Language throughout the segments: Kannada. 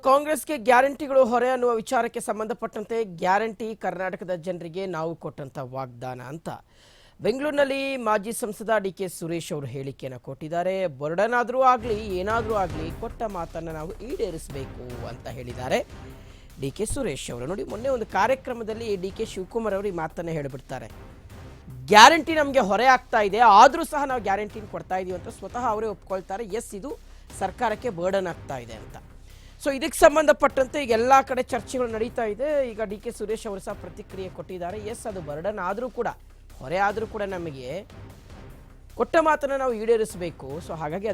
ಕಾಂಗ್ರೆಸ್ಗೆ ಗ್ಯಾರಂಟಿಗಳು ಹೊರೆ ಅನ್ನುವ ವಿಚಾರಕ್ಕೆ ಸಂಬಂಧಪಟ್ಟಂತೆ ಗ್ಯಾರಂಟಿ ಕರ್ನಾಟಕದ ಜನರಿಗೆ ನಾವು ಕೊಟ್ಟಂತ ವಾಗ್ದಾನ ಅಂತ ಬೆಂಗಳೂರಿನಲ್ಲಿ ಮಾಜಿ ಸಂಸದ ಡಿಕೆ ಸುರೇಶ್ ಅವರು ಹೇಳಿಕೆಯನ್ನು ಕೊಟ್ಟಿದ್ದಾರೆ. ಬರ್ಡನ್ ಆದರೂ ಆಗಲಿ ಏನಾದರೂ ಆಗಲಿ ಕೊಟ್ಟ ಮಾತನ್ನು ನಾವು ಈಡೇರಿಸಬೇಕು ಅಂತ ಹೇಳಿದ್ದಾರೆ ಡಿಕೆ ಸುರೇಶ್ ಅವರು. ನೋಡಿ, ಮೊನ್ನೆ ಒಂದು ಕಾರ್ಯಕ್ರಮದಲ್ಲಿ ಡಿಕೆ ಶಿವಕುಮಾರ್ ಅವರು ಈ ಮಾತನ್ನು ಹೇಳಿಬಿಡ್ತಾರೆ. ಗ್ಯಾರಂಟಿ ನಮಗೆ ಹೊರೆ ಆಗ್ತಾ ಇದೆ, ಆದರೂ ಸಹ ನಾವು ಗ್ಯಾರಂಟಿನ ಕೊಡ್ತಾ ಇದೀವಿ ಅಂತ ಸ್ವತಃ ಅವರೇ ಒಪ್ಕೊಳ್ತಾರೆ. ಎಸ್, ಇದು ಸರ್ಕಾರಕ್ಕೆ ಬರ್ಡನ್ ಆಗ್ತಾ ಇದೆ ಅಂತ. ಸೊ ಇದಕ್ಕೆ ಸಂಬಂಧಪಟ್ಟಂತೆ ಈಗ ಎಲ್ಲ ಕಡೆ ಚರ್ಚೆಗಳು ನಡೀತಾ ಇದೆ. ಈಗ ಡಿ ಕೆ ಸುರೇಶ್ ಅವರು ಸಹ ಪ್ರತಿಕ್ರಿಯೆ ಕೊಟ್ಟಿದ್ದಾರೆ. ಎಸ್, ಅದು ಬರ್ಡನ್ ಆದರೂ ಕೂಡ, ಹೊರೆ ಆದರೂ ಕೂಡ ನಮಗೆ ಕೊಟ್ಟ ಮಾತನ್ನು ನಾವು ಈಡೇರಿಸಬೇಕು. ಸೊ ಹಾಗಾಗಿ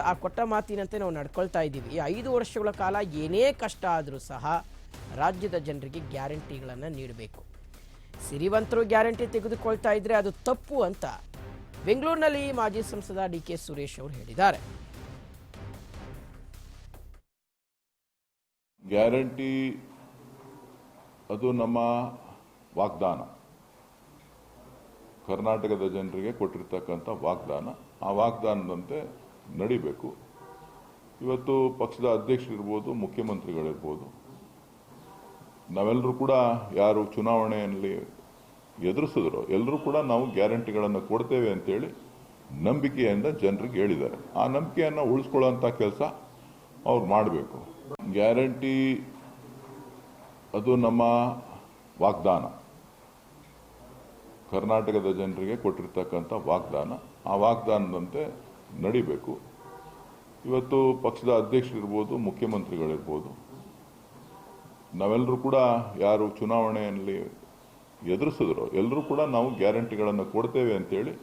ಆ ಕೊಟ್ಟ ಮಾತಿನಂತೆ ನಾವು ನಡ್ಕೊಳ್ತಾ ಇದ್ದೀವಿ. 5 ವರ್ಷಗಳ ಕಾಲ ಏನೇ ಕಷ್ಟ ಆದರೂ ಸಹ ರಾಜ್ಯದ ಜನರಿಗೆ ಗ್ಯಾರಂಟಿಗಳನ್ನು ನೀಡಬೇಕು. ಸಿರಿವಂತರು ಗ್ಯಾರಂಟಿ ತೆಗೆದುಕೊಳ್ತಾ ಇದ್ರೆ ಅದು ತಪ್ಪು ಅಂತ ಬೆಂಗಳೂರಿನಲ್ಲಿ ಮಾಜಿ ಸಂಸದ ಡಿ ಕೆ ಸುರೇಶ್ ಅವರು ಹೇಳಿದ್ದಾರೆ. ಗ್ಯಾರಂಟಿ ಅದು ನಮ್ಮ ವಾಗ್ದಾನ, ಕರ್ನಾಟಕದ ಜನರಿಗೆ ಕೊಟ್ಟಿರ್ತಕ್ಕಂಥ ವಾಗ್ದಾನ. ಆ ವಾಗ್ದಾನದಂತೆ ನಡಿಬೇಕು. ಇವತ್ತು ಪಕ್ಷದ ಅಧ್ಯಕ್ಷರಿರ್ಬೋದು, ಮುಖ್ಯಮಂತ್ರಿಗಳಿರ್ಬೋದು, ನಾವೆಲ್ಲರೂ ಕೂಡ ಯಾರು ಚುನಾವಣೆಯಲ್ಲಿ ಎದುರಿಸಿದ್ರು ಎಲ್ಲರೂ ಕೂಡ ನಾವು ಗ್ಯಾರಂಟಿಗಳನ್ನು ಕೊಡ್ತೇವೆ ಅಂತೇಳಿ ನಂಬಿಕೆಯಿಂದ ಜನರಿಗೆ ಹೇಳಿದ್ದಾರೆ. ಆ ನಂಬಿಕೆಯನ್ನು ಉಳಿಸ್ಕೊಳ್ಳೋಂಥ ಕೆಲಸ ಅವ್ರು ಮಾಡಬೇಕು. ಗ್ಯಾರಂಟಿ ಅದು ನಮ್ಮ ವಾಗ್ದಾನ, ಕರ್ನಾಟಕದ ಜನರಿಗೆ ಕೊಟ್ಟಿರ್ತಕ್ಕಂಥ ವಾಗ್ದಾನ. ಆ ವಾಗ್ದಾನದಂತೆ ನಡಿಬೇಕು. ಇವತ್ತು ಪಕ್ಷದ ಅಧ್ಯಕ್ಷರಿರ್ಬೋದು, ಮುಖ್ಯಮಂತ್ರಿಗಳಿರ್ಬೋದು, ನಾವೆಲ್ಲರೂ ಕೂಡ ಯಾರು ಚುನಾವಣೆಯಲ್ಲಿ ಎದುರಿಸಿದ್ರು ಎಲ್ಲರೂ ಕೂಡ ನಾವು ಗ್ಯಾರಂಟಿಗಳನ್ನು ಕೊಡ್ತೇವೆ ಅಂತೇಳಿ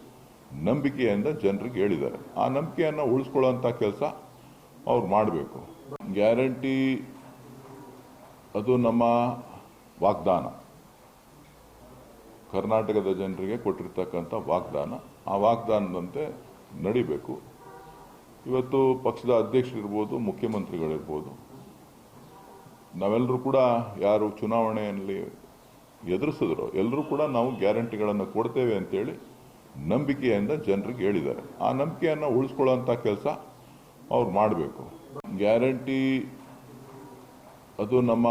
ನಂಬಿಕೆಯಿಂದ ಜನರಿಗೆ ಹೇಳಿದ್ದಾರೆ. ಆ ನಂಬಿಕೆಯನ್ನು ಉಳಿಸ್ಕೊಳ್ಳೋಂಥ ಕೆಲಸ ಅವ್ರು ಮಾಡಬೇಕು. ಗ್ಯಾರಂಟಿ ಅದು ನಮ್ಮ ವಾಗ್ದಾನ, ಕರ್ನಾಟಕದ ಜನರಿಗೆ ಕೊಟ್ಟಿರ್ತಕ್ಕಂಥ ವಾಗ್ದಾನ. ಆ ವಾಗ್ದಾನದಂತೆ ನಡಿಬೇಕು. ಇವತ್ತು ಪಕ್ಷದ ಅಧ್ಯಕ್ಷರಿರ್ಬೋದು, ಮುಖ್ಯಮಂತ್ರಿಗಳಿರ್ಬೋದು, ನಾವೆಲ್ಲರೂ ಕೂಡ ಯಾರು ಚುನಾವಣೆಯಲ್ಲಿ ಎದುರಿಸಿದ್ರು ಎಲ್ಲರೂ ಕೂಡ ನಾವು ಗ್ಯಾರಂಟಿಗಳನ್ನು ಕೊಡ್ತೇವೆ ಅಂತೇಳಿ ನಂಬಿಕೆಯಿಂದ ಜನರಿಗೆ ಹೇಳಿದ್ದಾರೆ. ಆ ನಂಬಿಕೆಯನ್ನು ಉಳಿಸ್ಕೊಳ್ಳೋಂಥ ಕೆಲಸ ಅವ್ರು ಮಾಡಬೇಕು. ಗ್ಯಾರಂಟಿ ಅದು ನಮ್ಮ